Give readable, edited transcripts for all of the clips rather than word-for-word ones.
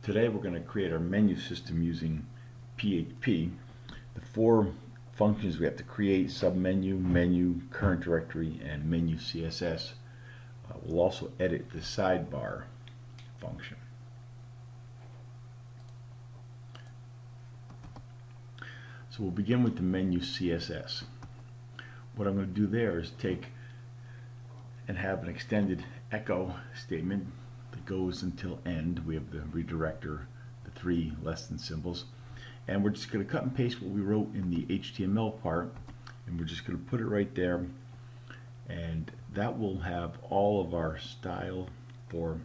Today we're going to create our menu system using PHP. The four functions we have to create: submenu, menu, current directory, and menu CSS. We'll also edit the sidebar function. So we'll begin with the menu CSS. What I'm going to do there is take and have an extended echo statement that goes until end. We have the redirector, the three less than symbols, and we're just going to cut and paste what we wrote in the HTML part, and we're just going to put it right there, and that will have all of our style for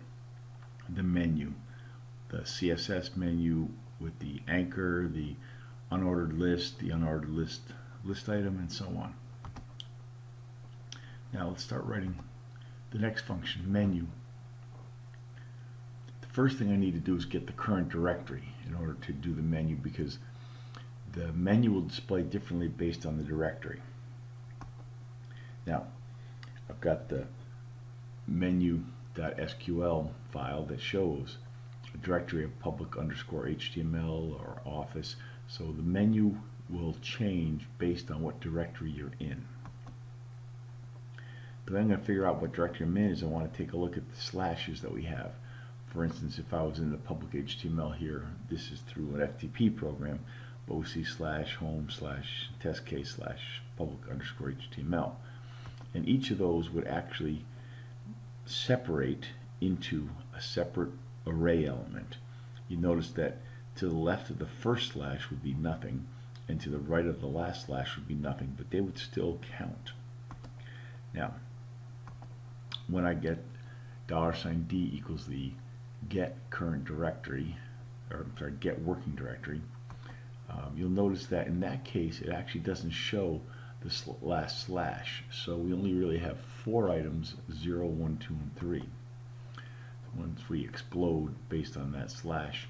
the menu, the CSS menu with the anchor, the unordered list, the unordered list item, and so on. Now let's start writing the next function, menu. The first thing I need to do is get the current directory in order to do the menu, because the menu will display differently based on the directory. Now, I've got the menu.sql file that shows a directory of public_HTML or office, so the menu will change based on what directory you're in. But then I'm going to figure out what directory I'm in. I want to take a look at the slashes that we have. For instance, if I was in the public HTML here, this is through an FTP program, but we see /home/testcase/public_HTML. And each of those would actually separate into a separate array element. You notice that to the left of the first slash would be nothing, and to the right of the last slash would be nothing, but they would still count. Now, when I get $D equals the get current directory, or I'm sorry, get working directory, you'll notice that in that case it actually doesn't show the last slash, so we only really have 4 items, 0, 1, 2, and 3. Once we explode based on that slash,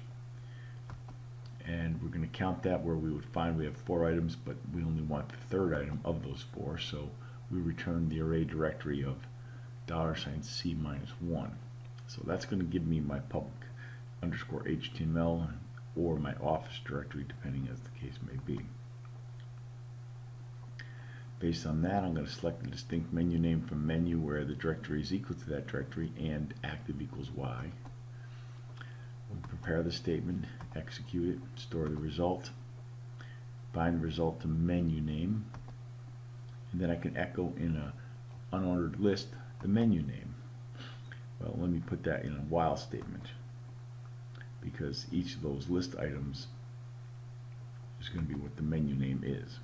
and we're going to count that where we would find we have 4 items, but we only want the third item of those 4, so we return the array directory of $C-1. So that's going to give me my public_HTML or my office directory, depending as the case may be. Based on that, I'm going to select the distinct menu name from menu where the directory is equal to that directory and active equals Y. We prepare the statement, execute it, store the result, bind the result to menu name, and then I can echo in an unordered list the menu name. Well, let me put that in a while statement, because each of those list items is going to be what the menu name is.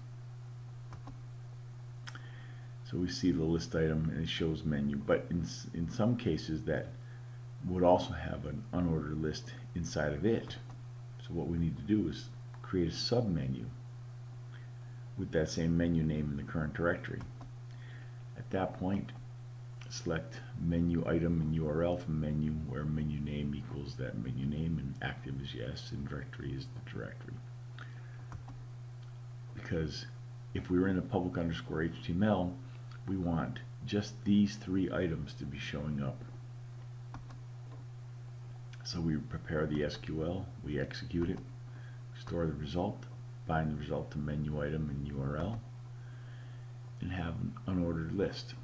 So we see the list item and it shows menu, but in some cases that would also have an unordered list inside of it. So what we need to do is create a submenu with that same menu name in the current directory. At that point, select menu item and URL from menu, where menu name equals that menu name and active is yes and directory is the directory. Because if we were in a public_HTML, we want just these 3 items to be showing up. So we prepare the SQL, we execute it, store the result, bind the result to menu item and URL, and have an unordered list.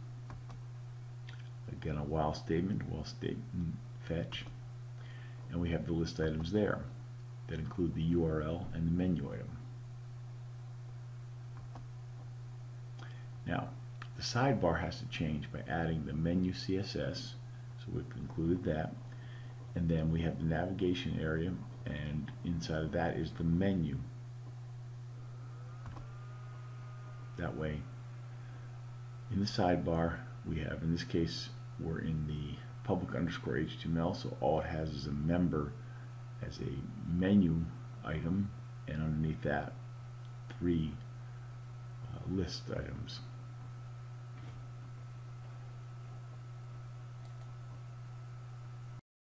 Again, a while statement fetch, and we have the list items there that include the URL and the menu item. Now, the sidebar has to change by adding the menu CSS, so we've included that, and then we have the navigation area, and inside of that is the menu. That way, in the sidebar, we have, in this case, we're in the public_HTML, so all it has is a member as a menu item, and underneath that, 3 list items.